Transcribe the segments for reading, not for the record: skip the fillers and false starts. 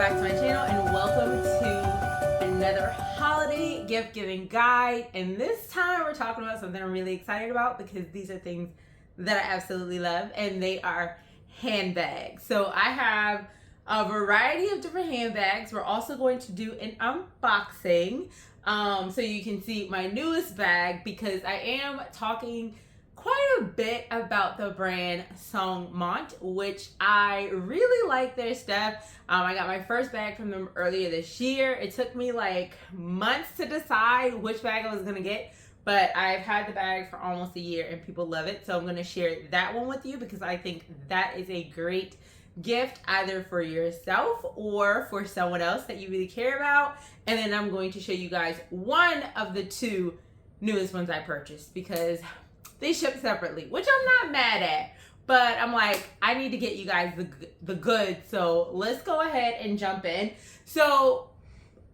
back to my channel and welcome to another holiday gift giving guide. And this time we're talking about something I'm really excited about because these are things that I absolutely love, and they are handbags. So I have a variety of different handbags. We're also going to do an unboxing so you can see my newest bag, because I am talking quite a bit about the brand Songmont, which I really like their stuff. I got my first bag from them earlier this year. It took me like months to decide which bag I was gonna get, but I've had the bag for almost a year and people love it. So I'm gonna share that one with you because I think that is a great gift either for yourself or for someone else that you really care about. And then I'm going to show you guys one of the two newest ones I purchased because they ship separately, which I'm not mad at, but I'm like, I need to get you guys the goods. So let's go ahead and jump in. So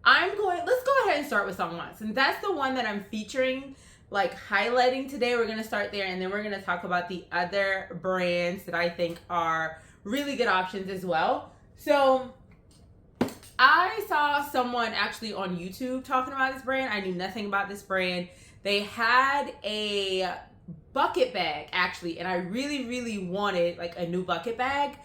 let's go ahead and start with Songmont, and that's the one that I'm featuring, like highlighting today. We're gonna start there, and then we're gonna talk about the other brands that I think are really good options as well. So I saw someone actually on YouTube talking about this brand. I knew nothing about this brand. They had a bucket bag actually, and I really wanted like a new bucket bag.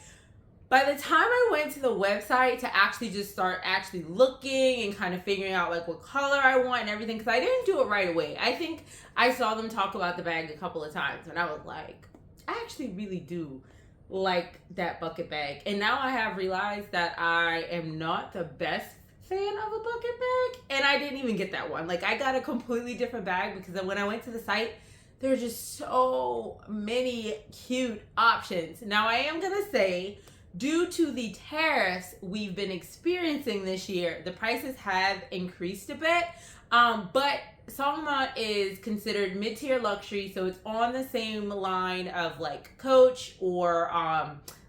By the time I went to the website to actually just start actually looking and kind of figuring out like what color I want and everything, because I didn't do it right away. I think I saw them talk about the bag a couple of times and I was like, I actually really do like that bucket bag. And now I have realized that I am not the best fan of a bucket bag, and I didn't even get that one. Like I got a completely different bag because when I went to the site, there are just so many cute options. Now I am gonna say, due to the tariffs we've been experiencing this year, the prices have increased a bit, but Songmont is considered mid-tier luxury, so it's on the same line of like Coach or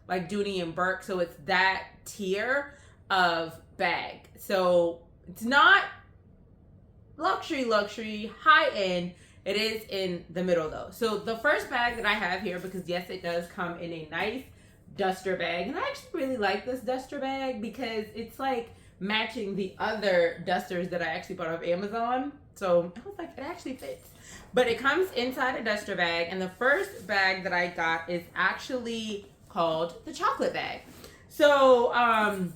like Dooney and Bourke, so it's that tier of bag. So it's not luxury, high-end. It is in the middle though. So the first bag that I have here, because yes, it does come in a nice duster bag, and I actually really like this duster bag because it's like matching the other dusters that I actually bought off Amazon. So I was like, it actually fits. But it comes inside a duster bag, and the first bag that I got is actually called the chocolate bag. So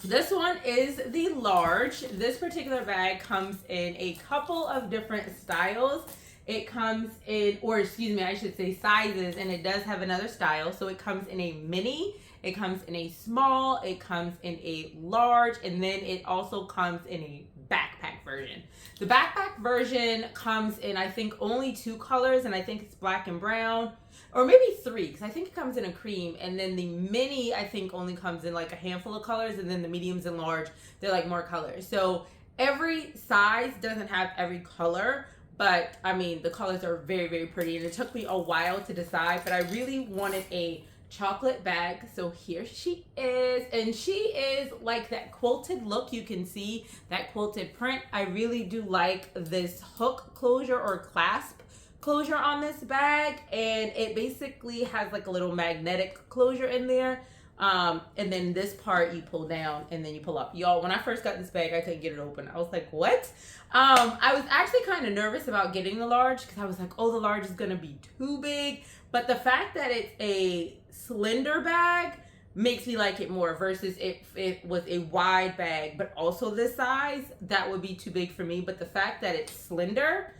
this one is the large. This particular bag comes in a couple of different styles. It comes in, or excuse me, I should say sizes, and it does have another style. So it comes in a mini, it comes in a small, it comes in a large, and then it also comes in a backpack version. The backpack version comes in, I think, only 2 colors, and I think it's black and brown, or maybe 3, because I think it comes in a cream. And then the mini, I think, only comes in like a handful of colors, and then the mediums and large, they're like more colors. So every size doesn't have every color, but I mean, the colors are very pretty, and it took me a while to decide, but I really wanted a chocolate bag. So here she is, and she is like that quilted look. You can see that quilted print. I really do like this hook closure or clasp closure on this bag, and it basically has like a little magnetic closure in there, and then this part you pull down and then you pull up. Y'all, when I first got this bag, I couldn't get it open. I was like, what? I was actually kind of nervous about getting the large because I was like, oh, the large is gonna be too big. But the fact that it's a slender bag makes me like it more, versus if it was a wide bag but also this size, that would be too big for me. But the fact that it's slender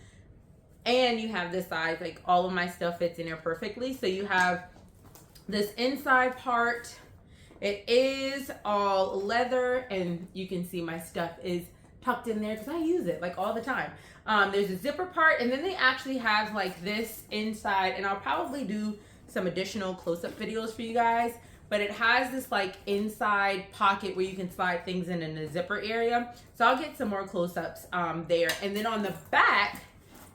and you have this size, like all of my stuff fits in there perfectly. So you have this inside part. It is all leather, and you can see my stuff is tucked in there because I use it like all the time. There's a zipper part, and then they actually have like this inside, and I'll probably do some additional close-up videos for you guys, but it has this like inside pocket where you can slide things in the zipper area. So I'll get some more close-ups there. And then on the back,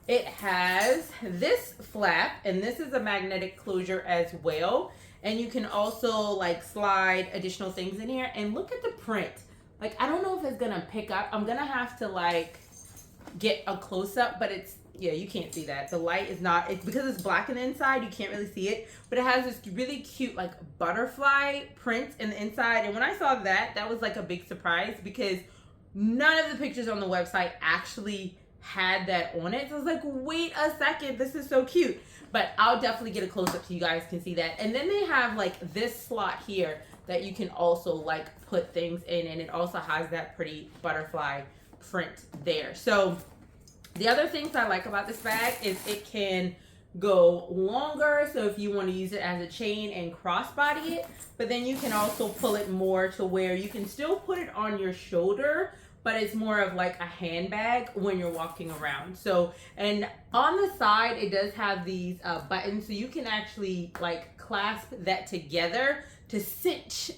it has this flap, and this is a magnetic closure as well. And you can also like slide additional things in here. And look at the print. Like, I don't know if it's gonna pick up. I'm gonna have to like get a close-up, but it's yeah, you can't see that. The light is not, it's because it's black on the inside, you can't really see it, but it has this really cute like butterfly print in the inside. And when I saw that, that was like a big surprise because none of the pictures on the website actually had that on it. So I was like, wait a second, this is so cute. But I'll definitely get a close up so you guys can see that. And then they have like this slot here that you can also like put things in, and it also has that pretty butterfly print there. So the other things I like about this bag is it can go longer, so if you want to use it as a chain and crossbody it, but then you can also pull it more to where you can still put it on your shoulder, but it's more of like a handbag when you're walking around. So, and on the side, it does have these buttons, so you can actually like clasp that together to cinch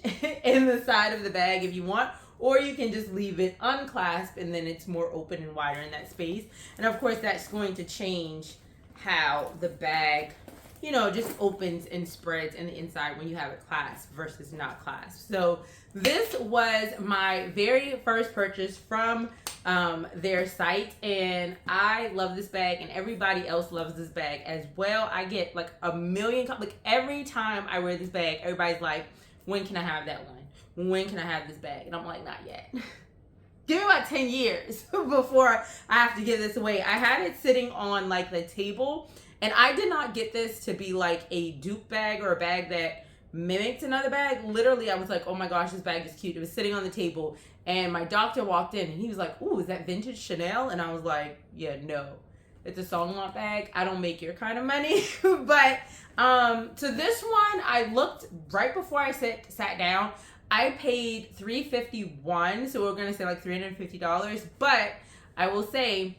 in the side of the bag if you want, or you can just leave it unclasped and then it's more open and wider in that space. And of course, that's going to change how the bag, you know, just opens and spreads in the inside when you have it clasped versus not clasped. So this was my very first purchase from their site, and I love this bag, and everybody else loves this bag as well. I get like a million, like every time I wear this bag, everybody's like, when can I have that one? When can I have this bag? And I'm like, not yet. Give me about 10 years before I have to give this away. I had it sitting on like the table, and I did not get this to be like a dupe bag or a bag that mimicked another bag. Literally, I was like, oh my gosh, this bag is cute. It was sitting on the table, and my doctor walked in and he was like, ooh, is that vintage Chanel? And I was like, yeah, no, it's a Songmont bag. I don't make your kind of money. But so this one, I looked right before I sat down. I paid $351, so we're gonna say like $350. But I will say,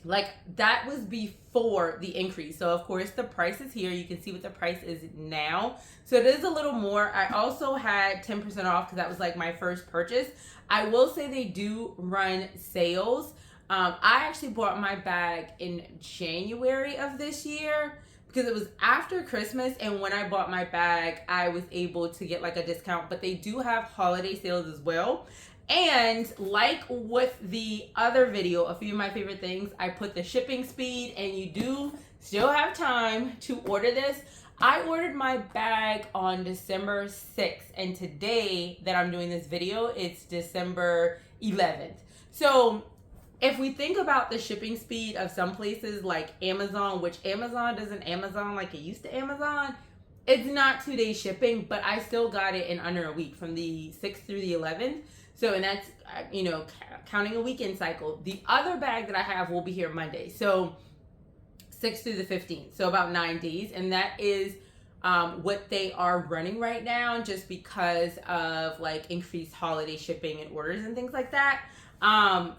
like, that was before the increase. So of course the price is here. You can see what the price is now. So it is a little more. I also had 10% off because that was like my first purchase. I will say they do run sales. I actually bought my bag in January of this year because it was after Christmas, and when I bought my bag, I was able to get like a discount, but they do have holiday sales as well. And like with the other video, a few of my favorite things, I put the shipping speed, and you do still have time to order this. I ordered my bag on December 6th, and today that I'm doing this video, it's December 11th. So if we think about the shipping speed of some places like Amazon, which Amazon doesn't Amazon like it used to Amazon, it's not 2-day shipping, but I still got it in under a week from the 6th through the 11th. So, and that's, you know, counting a weekend cycle. The other bag that I have will be here Monday. So 6th through the 15th. So about 9 days. And that is what they are running right now, just because of like increased holiday shipping and orders and things like that.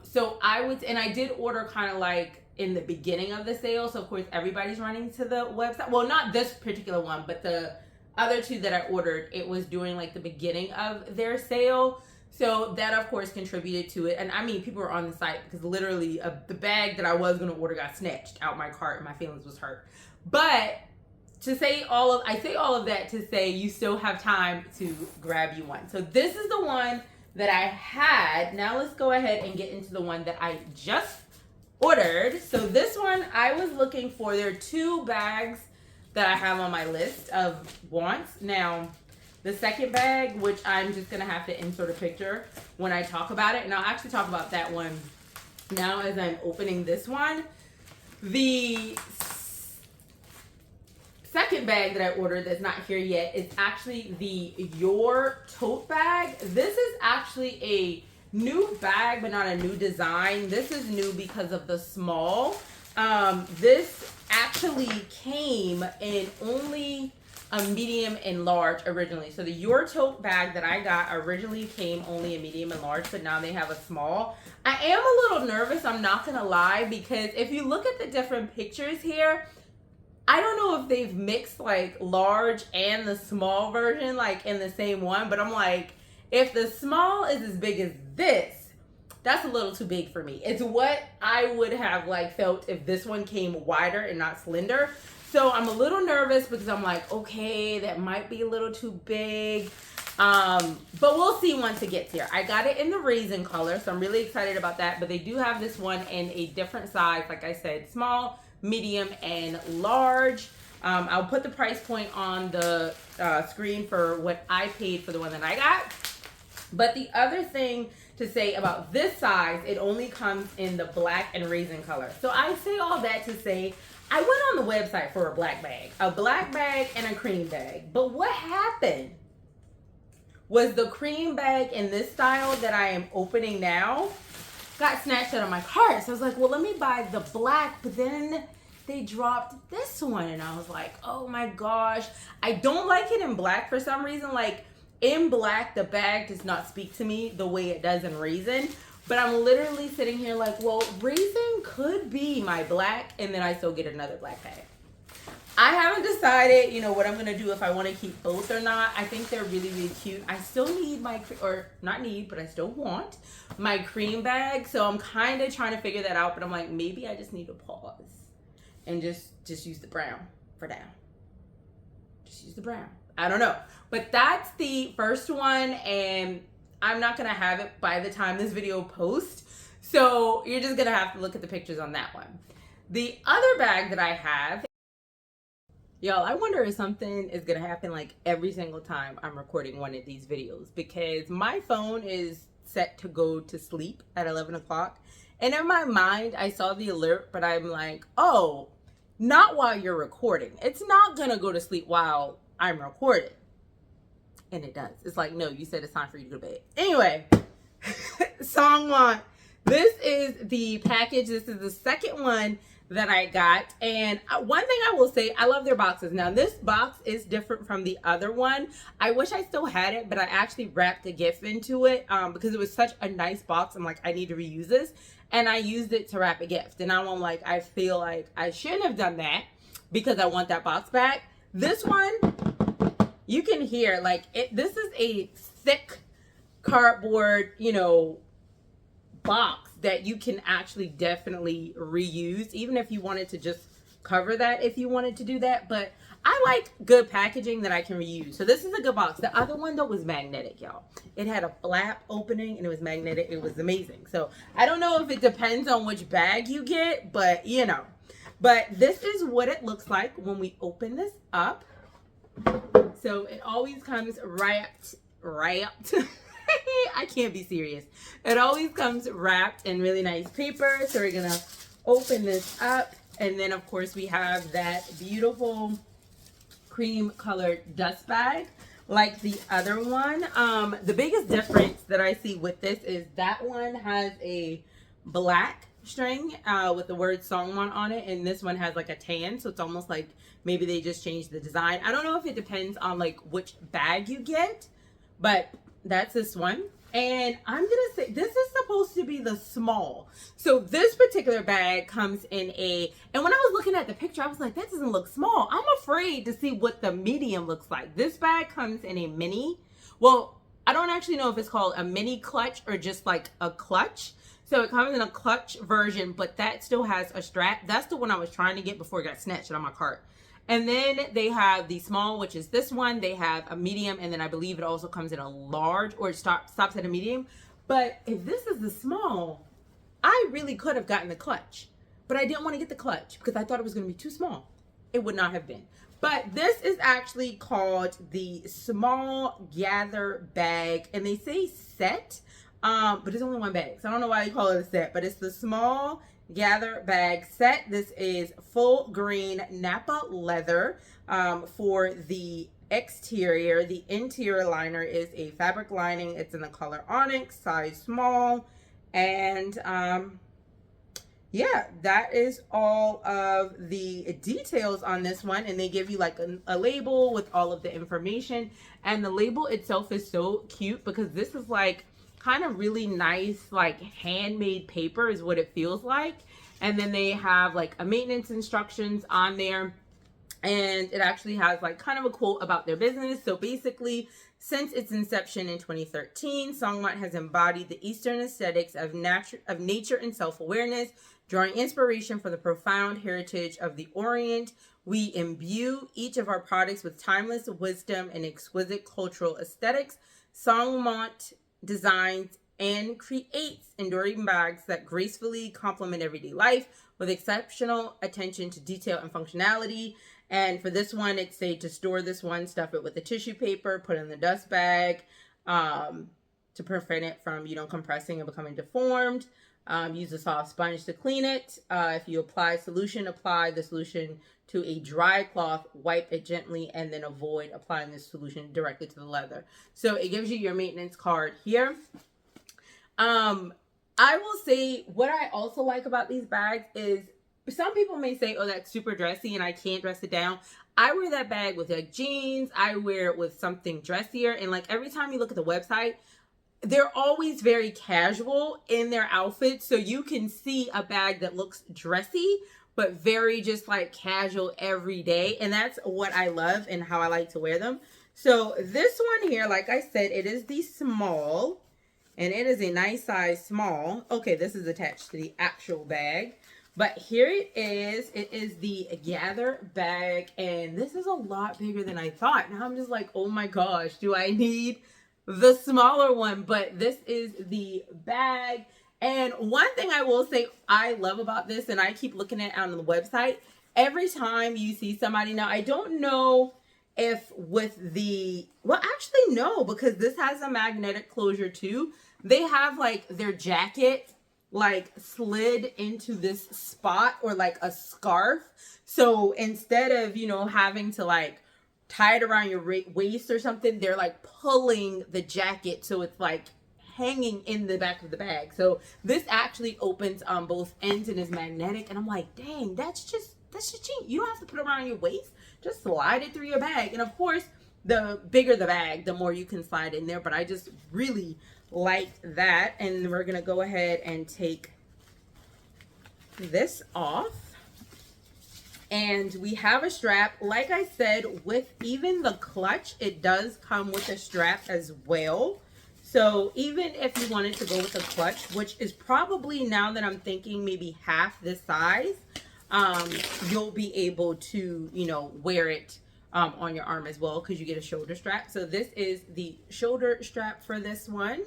So and I did order kind of like in the beginning of the sale. So of course everybody's running to the website. Well, not this particular one, but the other two that I ordered, it was during like the beginning of their sale. So that of course contributed to it. And I mean, people were on the site because literally the bag that I was going to order got snatched out my cart and my feelings was hurt. But I say all of that to say you still have time to grab you one. So this is the one that I had. Now let's go ahead and get into the one that I just ordered. So this one I was looking for. There are two bags that I have on my list of wants. Now, the second bag, which I'm just gonna have to insert a picture when I talk about it, and I'll actually talk about that one now as I'm opening this one. The second bag that I ordered that's not here yet is actually the Yore tote bag. This is actually a new bag, but not a new design. This is new because of the small. This actually came in only a medium and large originally. So the Yore tote bag that I got originally came only a medium and large, but now they have a small. I am a little nervous, I'm not gonna lie, because if you look at the different pictures here, I don't know if they've mixed like large and the small version like in the same one, but I'm like, if the small is as big as this, that's a little too big for me. It's what I would have like felt if this one came wider and not slender. So I'm a little nervous because I'm like, okay, that might be a little too big. But we'll see once it gets here. I got it in the Raisin color, so I'm really excited about that. But they do have this one in a different size, like I said, small, medium, and large. I'll put the price point on the screen for what I paid for the one that I got. But the other thing to say about this size, it only comes in the black and Raisin color. So I say all that to say, I went on the website for a black bag and a cream bag. But what happened was the cream bag in this style that I am opening now got snatched out of my cart. So I was like, well, let me buy the black, but then they dropped this one. And I was like, oh my gosh. I don't like it in black for some reason. Like in black, the bag does not speak to me the way it does in Raisin. But I'm literally sitting here like, well, Raisin could be my black, and then I still get another black bag. I haven't decided, you know, what I'm going to do, if I want to keep both or not. I think they're really, really cute. I still need my, or not need, but I still want my cream bag. So I'm kind of trying to figure that out, but I'm like, maybe I just need to pause and just use the brown for now. Just use the brown. I don't know. But that's the first one, and I'm not going to have it by the time this video posts. So you're just going to have to look at the pictures on that one. The other bag that I have, y'all, I wonder if something is going to happen like every single time I'm recording one of these videos, because my phone is set to go to sleep at 11 o'clock. And in my mind, I saw the alert, but I'm like, oh, not while you're recording. It's not going to go to sleep while I'm recording. And it does. It's like, no, you said it's time for you to go to bed. Anyway, Songmont. This is the package. This is the second one that I got. And one thing I will say, I love their boxes. Now, this box is different from the other one. I wish I still had it, but I actually wrapped a gift into it because it was such a nice box. I'm like, I need to reuse this. And I used it to wrap a gift. And now I'm like, I feel like I shouldn't have done that because I want that box back. This one, you can hear, like, this is a thick cardboard, you know, box that you can actually definitely reuse, even if you wanted to just cover that, if you wanted to do that. But I like good packaging that I can reuse. So this is a good box. The other one, though, was magnetic, y'all. It had a flap opening, and it was magnetic. It was amazing. So I don't know if it depends on which bag you get, but, you know. But this is what it looks like when we open this up. So it always comes wrapped. I can't be serious. It always comes wrapped in really nice paper. So we're gonna open this up, and then of course we have that beautiful cream colored dust bag like the other one. The biggest difference that I see with this is that one has a black string with the word Songmont on it, and this one has like a tan, so it's almost like maybe they just changed the design. I don't know if it depends on like which bag you get, but that's this one. And I'm gonna say this is supposed to be the small. So this particular bag comes in a, and when I was looking at the picture, I was like, that doesn't look small. I'm afraid to see what the medium looks like. This bag comes in a mini. Well, I don't actually know if it's called a mini clutch or just like a clutch. So it comes in a clutch version, but that still has a strap. That's the one I was trying to get before it got snatched out of my cart. And then they have the small, which is this one. They have a medium, and then I believe it also comes in a large, or it stops at a medium. But if this is the small, I really could have gotten the clutch, but I didn't want to get the clutch because I thought it was going to be too small. It would not have been. But this is actually called the small gather bag, and they say set, but it's only one bag. So I don't know why they call it a set, but it's the small gather bag set. This is full green Napa leather for the exterior. The interior liner is a fabric lining. It's in the color Onyx, size small. And yeah, that is all of the details on this one. And they give you like a label with all of the information. And the label itself is so cute because this is like kind of really nice, like handmade paper is what it feels like. And then they have like a maintenance instructions on there, and it actually has like kind of a quote about their business. So basically Since its inception in 2013, Songmont has embodied the Eastern aesthetics of nature and self-awareness, drawing inspiration from the profound heritage of the Orient. We imbue each of our products with timeless wisdom and exquisite cultural aesthetics. Songmont designs and creates enduring bags that gracefully complement everyday life with exceptional attention to detail and functionality. And for this one, it's say to store this one, stuff it with the tissue paper, put it in the dust bag to prevent it from, compressing and becoming deformed. Use a soft sponge to clean it. If you apply the solution to a dry cloth, wipe it gently, and then avoid applying this solution directly to the leather. So it gives you your maintenance card here. I will say what I also like about these bags is some people may say, oh, that's super dressy and I can't dress it down. I wear that bag with like jeans. I wear it with something dressier. And like every time you look at the website, they're always very casual in their outfits. So you can see a bag that looks dressy, but very just like casual every day. And that's what I love and how I like to wear them. So this one here, like I said, it is the small. And it is a nice size small. Okay, this is attached to the actual bag. But here it is. It is the Gather bag. And this is a lot bigger than I thought. Now I'm just like, oh my gosh, do I need the smaller one? But this is the bag. And one thing I will say I love about this, and I keep looking at it on the website, every time you see somebody, now I don't know if with the, well, actually no, because this has a magnetic closure too. They have like their jacket like slid into this spot or like a scarf. So instead of, having to like tie it around your waist or something, they're like pulling the jacket. So it's like hanging in the back of the bag. So this actually opens on both ends and is magnetic. And I'm like, dang, that's just cheap. You don't have to put it around your waist. Just slide it through your bag. And of course, the bigger the bag, the more you can slide in there. But I just really like that. And we're gonna go ahead and take this off, and we have a strap. Like I said, with even the clutch, it does come with a strap as well. So even if you wanted to go with a clutch, which is probably, now that I'm thinking, maybe half this size, you'll be able to wear it on your arm as well, because you get a shoulder strap. So this is the shoulder strap for this one.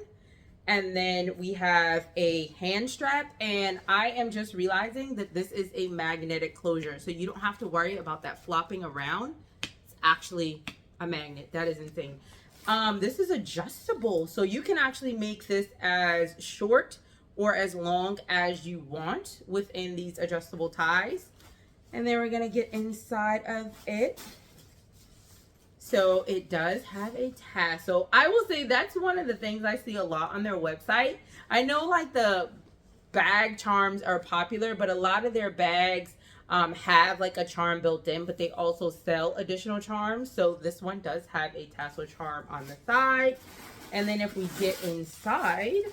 And then we have a hand strap, and I am just realizing that this is a magnetic closure. So you don't have to worry about that flopping around. It's actually a magnet. That is insane. This is adjustable. So you can actually make this as short or as long as you want within these adjustable ties. And then we're going to get inside of it. So it does have a tassel. I will say that's one of the things I see a lot on their website. I know like the bag charms are popular, but a lot of their bags have like a charm built in, but they also sell additional charms. So this one does have a tassel charm on the side. And then if we get inside,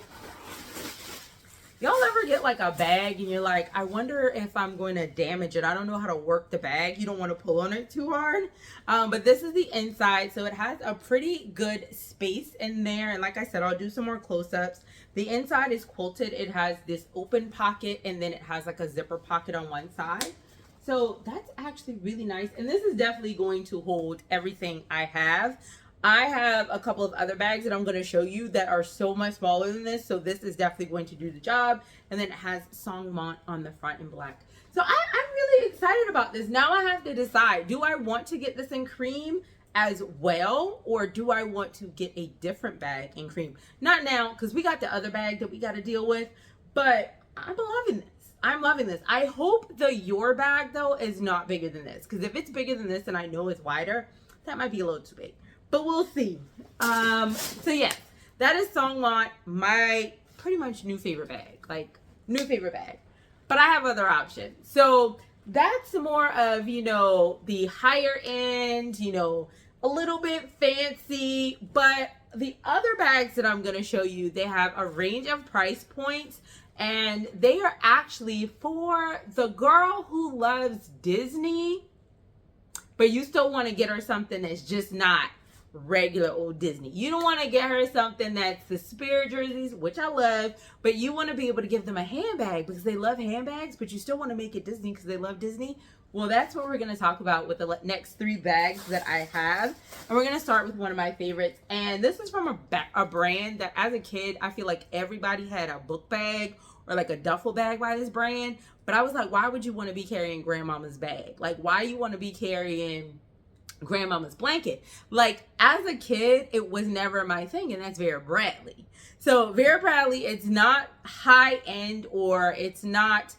y'all ever get like a bag and you're like, I wonder if I'm going to damage it. I don't know how to work the bag. You don't want to pull on it too hard. But this is the inside. So it has a pretty good space in there. And like I said, I'll do some more close-ups. The inside is quilted. It has this open pocket, and then it has like a zipper pocket on one side. So that's actually really nice. And this is definitely going to hold everything I have. I have a couple of other bags that I'm going to show you that are so much smaller than this. So this is definitely going to do the job. And then it has Songmont on the front in black. So I'm really excited about this. Now I have to decide, do I want to get this in cream as well, or do I want to get a different bag in cream? Not now, because we got the other bag that we got to deal with. But I'm loving this. I'm loving this. I hope the Yore bag, though, is not bigger than this. Because if it's bigger than this and I know it's wider, that might be a little too big. But we'll see. So yes, that is Songmont, my pretty much new favorite bag. Like, new favorite bag. But I have other options. So that's more of, the higher end, a little bit fancy. But the other bags that I'm going to show you, they have a range of price points. And they are actually for the girl who loves Disney, but you still want to get her something that's just not regular old Disney. You don't want to get her something that's the Spirit jerseys, which I love, but you want to be able to give them a handbag because they love handbags, but you still want to make it Disney because they love Disney. Well, that's what we're going to talk about with the next 3 bags that I have. And we're going to start with one of my favorites. And this is from a brand that as a kid, I feel like everybody had a book bag or like a duffel bag by this brand. But I was like, why would you want to be carrying grandmama's bag? Like, why you want to be carrying grandmama's blanket? Like, as a kid, it was never my thing, and that's Vera Bradley. So Vera Bradley, it's not high end or it's not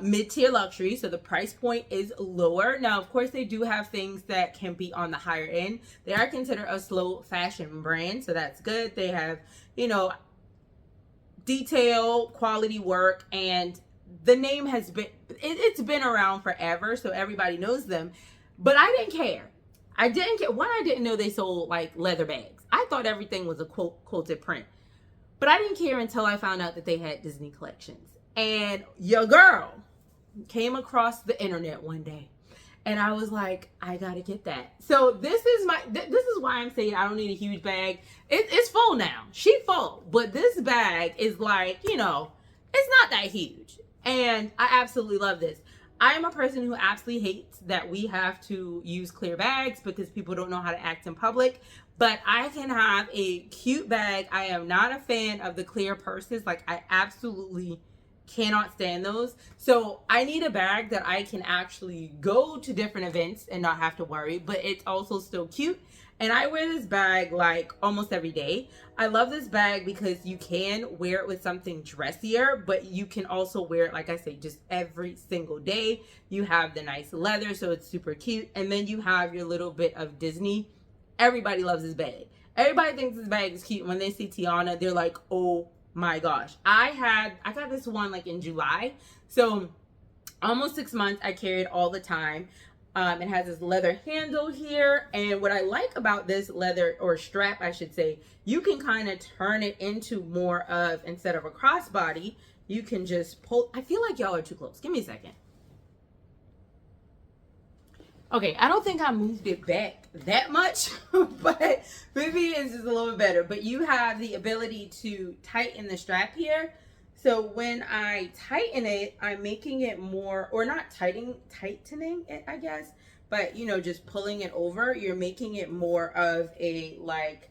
mid-tier luxury, so the price point is lower. Now, of course, they do have things that can be on the higher end. They are considered a slow fashion brand, so that's good. They have, you know, detail, quality work, and the name has been, it's been around forever, so everybody knows them. But I didn't care. I didn't care. One, I didn't know they sold like leather bags. I thought everything was a quilted print. But I didn't care until I found out that they had Disney collections. And your girl came across the internet one day. And I was like, I gotta get that. So this is why I'm saying I don't need a huge bag. It's full now. She full. But this bag is like, you know, it's not that huge. And I absolutely love this. I am a person who absolutely hates that we have to use clear bags because people don't know how to act in public. But I can have a cute bag. I am not a fan of the clear purses. Like, I absolutely cannot stand those. So I need a bag that I can actually go to different events and not have to worry, but it's also still cute. And I wear this bag like almost every day. I love this bag because you can wear it with something dressier, but you can also wear it, like I say, just every single day. You have the nice leather, so it's super cute. And then you have your little bit of Disney. Everybody loves this bag. Everybody thinks this bag is cute. When they see Tiana, they're like, oh my gosh. I got this one like in July. So almost 6 months. I carry it all the time. It has this leather handle here, and what I like about this leather, or strap I should say, you can kind of turn it into more of, instead of a crossbody, you can just pull. I feel like y'all are too close. Give me a second. Okay, I don't think I moved it back that much, but maybe it's just a little bit better. But you have the ability to tighten the strap here. So when I tighten it, I'm making it more, or not tightening it, I guess, but you know, just pulling it over, you're making it more of a like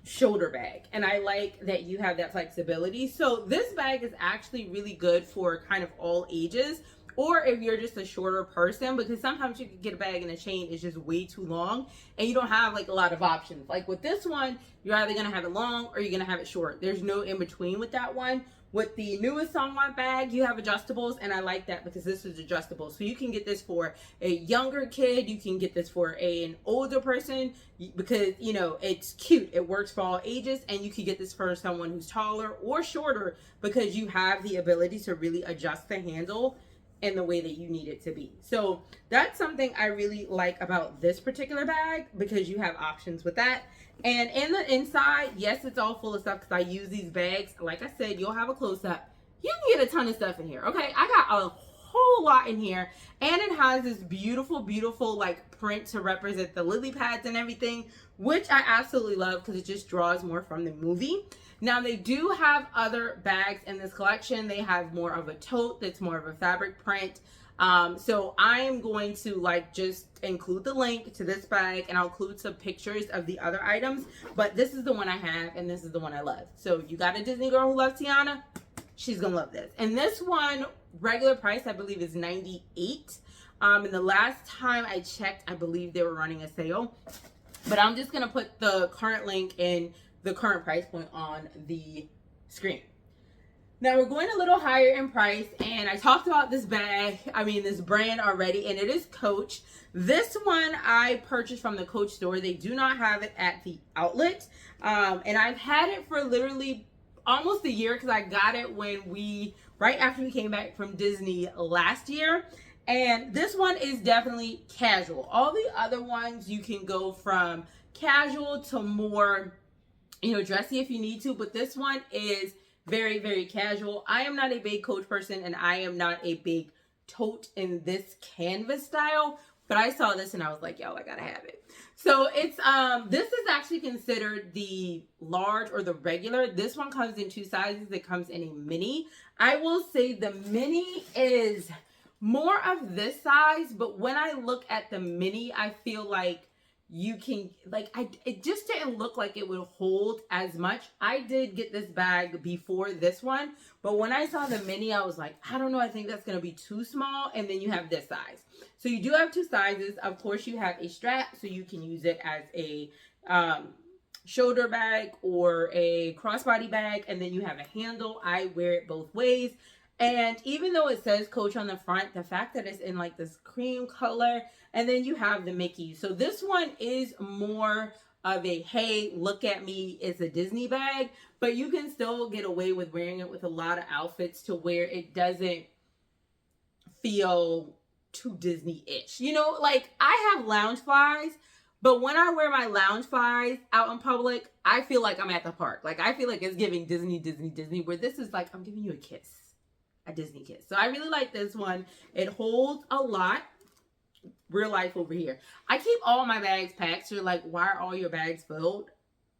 shoulder bag. And I like that you have that flexibility. So this bag is actually really good for kind of all ages, or if you're just a shorter person, because sometimes you can get a bag and the chain is just way too long and you don't have like a lot of options. Like with this one, you're either going to have it long or you're going to have it short. There's no in between with that one. With the newest Songmont bag, you have adjustables, and I like that because this is adjustable. So you can get this for a younger kid, you can get this for an older person, because you know it's cute. It works for all ages, and you can get this for someone who's taller or shorter because you have the ability to really adjust the handle in the way that you need it to be. So that's something I really like about this particular bag, because you have options with that. And in the inside, yes, it's all full of stuff because I use these bags. Like I said, you'll have a close-up. You can get a ton of stuff in here, okay? I got a whole lot in here. And it has this beautiful, beautiful, like, print to represent the lily pads and everything, which I absolutely love because it just draws more from the movie. Now, they do have other bags in this collection. They have more of a tote that's more of a fabric print. So I am going to like just include the link to this bag, and I'll include some pictures of the other items, but this is the one I have and this is the one I love. So you got a Disney girl who loves Tiana, she's gonna love this. And this one, regular price I believe is $98. And the last time I checked, I believe they were running a sale, but I'm just gonna put the current link and the current price point on the screen. Now we're going a little higher in price, and I talked about this bag, this brand already, and it is Coach. This one I purchased from the Coach store. They do not have it at the outlet, and I've had it for literally almost a year because I got it right after we came back from Disney last year. And this one is definitely casual. All the other ones you can go from casual to more, dressy if you need to, but this one is very, very casual. I am not a big Coach person, and I am not a big Tote in this canvas style, But I saw this and I was like, yo, I gotta have it. So it's this is actually considered the large or the regular. This one comes in 2 sizes. It comes in a mini. I will say the mini is more of this size, but when I look at the mini, I feel like you can, like, it just didn't look like it would hold as much. I did get this bag before this one, but when I saw the mini, I was like, I don't know, I think that's going to be too small. And then you have this size. So you do have 2 sizes. Of course, you have a strap, so you can use it as a shoulder bag or a crossbody bag. And then you have a handle. I wear it both ways. And even though it says Coach on the front, the fact that it's in like this cream color, and then you have the Mickey. So this one is more of a, hey, look at me, it's a Disney bag, but you can still get away with wearing it with a lot of outfits to where it doesn't feel too Disney-ish. You know, like I have lounge flies, but when I wear my lounge flies out in public, I feel like I'm at the park. Like I feel like it's giving Disney, Disney, Disney, where this is like, I'm giving you a kiss. A Disney kiss. So I really like this one. It holds a lot. Real life over here. I keep all my bags packed. So you're like, why are all your bags filled?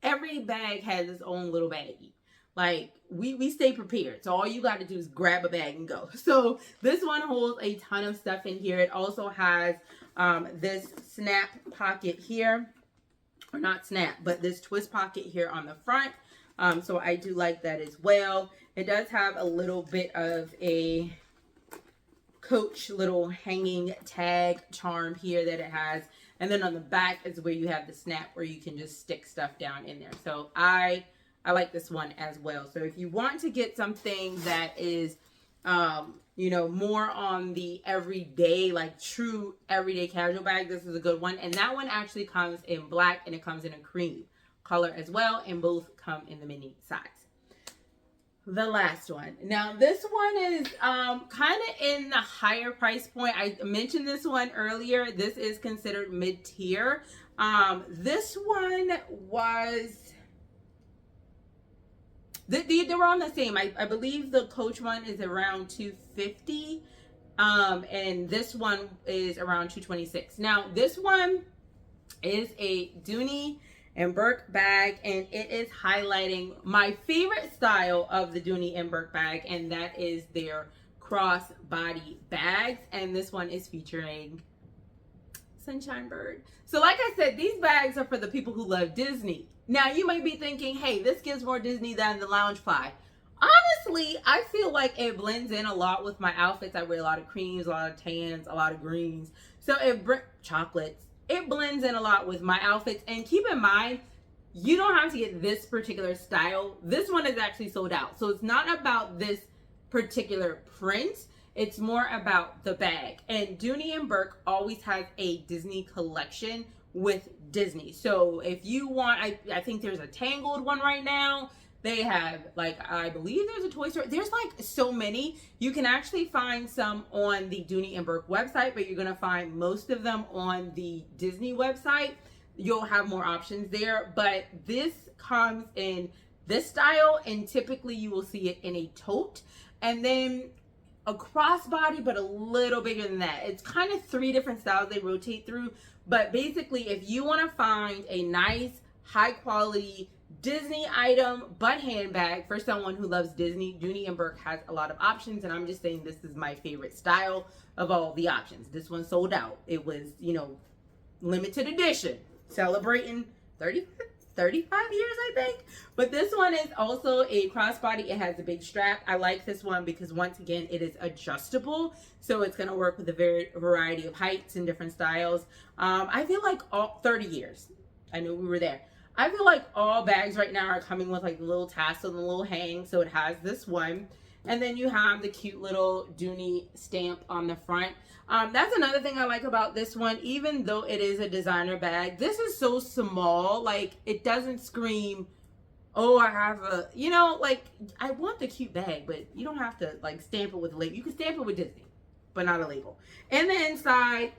Every bag has its own little baggie. Like we stay prepared. So all you got to do is grab a bag and go. So this one holds a ton of stuff in here. It also has this snap pocket here. Or not snap, but this twist pocket here on the front. So I do like that as well. It does have a little bit of a Coach little hanging tag charm here that it has. And then on the back is where you have the snap where you can just stick stuff down in there. So I like this one as well. So if you want to get something that is, you know, more on the everyday, like true everyday casual bag, this is a good one. And that one actually comes in black and it comes in a cream color as well. And both come in the mini size. The last one. Now this one is kind of in the higher price point. I mentioned this one earlier. This is considered mid-tier. This one was they were on the same. I believe the Coach one is around $250, and this one is around $226. Now this one is a Dooney and Bourke bag, and it is highlighting my favorite style of the Dooney and Bourke bag, and that is their crossbody bags. And this one is featuring Sunshine Bird. So like I said, these bags are for the people who love Disney. Now you might be thinking, hey, this gives more Disney than the lounge fly. Honestly, I feel like it blends in a lot with my outfits. I wear a lot of creams, a lot of tans, a lot of greens. So chocolates. It blends in a lot with my outfits. And keep in mind, you don't have to get this particular style. This one is actually sold out. So it's not about this particular print. It's more about the bag. And Dooney and Bourke always has a Disney collection with Disney. So if you want, I think there's a Tangled one right now. They have, like, I believe there's a Toy Story. There's like so many. You can actually find some on the Dooney and Bourke website, but you're going to find most of them on the Disney website. You'll have more options there. But this comes in this style, and typically you will see it in a tote. And then a crossbody, but a little bigger than that. It's kind of 3 different styles they rotate through. But basically, if you want to find a nice, high quality Disney item, but handbag for someone who loves Disney, Dooney and Bourke has a lot of options. And I'm just saying this is my favorite style of all the options. This one sold out. It was, you know, limited edition, celebrating 35 years, I think. But this one is also a crossbody. It has a big strap. I like this one because, once again, it is adjustable. So it's going to work with a variety of heights and different styles. I feel like all 30 years. I know we were there. I feel like all bags right now are coming with like the little tassel and the little hang. So it has this one. And then you have the cute little Dooney stamp on the front. That's another thing I like about this one. Even though it is a designer bag, this is so small. Like, it doesn't scream, oh, I have a, you know, like, I want the cute bag, but you don't have to like stamp it with a label. You can stamp it with Disney, but not a label. And the inside,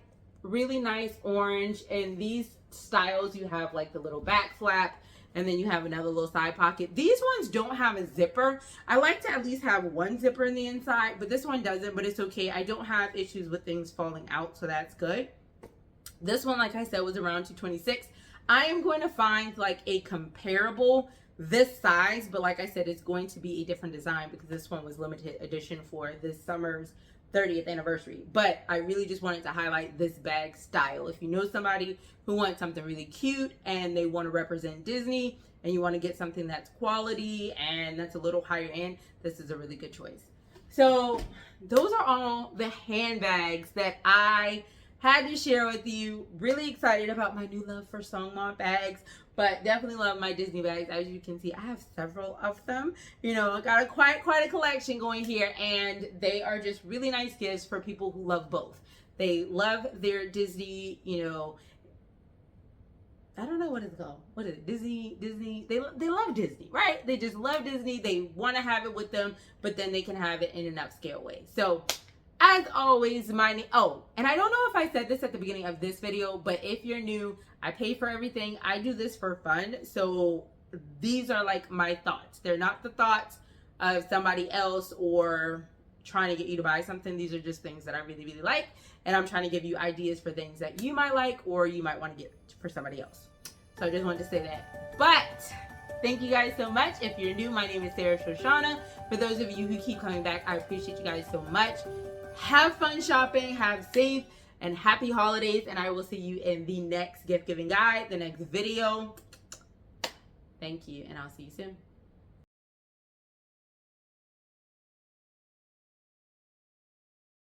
really nice orange. And these styles, you have like the little back flap, and then you have another little side pocket. These ones don't have a zipper. I like to at least have one zipper in the inside, but this one doesn't, but it's okay. I don't have issues with things falling out, so that's good. This one, like I said, was around $226. I am going to find like a comparable this size, but like I said, it's going to be a different design because this one was limited edition for this summer's 30th anniversary. But I really just wanted to highlight this bag style. If you know somebody who wants something really cute and they want to represent Disney and you want to get something that's quality and that's a little higher end, this is a really good choice. So those are all the handbags that I had to share with you. Really excited about my new love for Songmont bags, but definitely love my Disney bags. As you can see, I have several of them. You know, I got quite a collection going here, and they are just really nice gifts for people who love both. They love their Disney, you know, I don't know what it's called. What is it? Disney. They love Disney, right? They just love Disney. They want to have it with them, but then they can have it in an upscale way. So as always, and I don't know if I said this at the beginning of this video, but if you're new, I pay for everything. I do this for fun. So these are like my thoughts. They're not the thoughts of somebody else or trying to get you to buy something. These are just things that I really like. And I'm trying to give you ideas for things that you might like or you might want to get for somebody else. So I just wanted to say that. But thank you guys so much. If you're new, my name is Sho'Shanna. For those of you who keep coming back, I appreciate you guys so much. Have fun shopping, have safe and happy holidays, and I will see you in the next gift giving guide, the next video. Thank you, and I'll see you soon.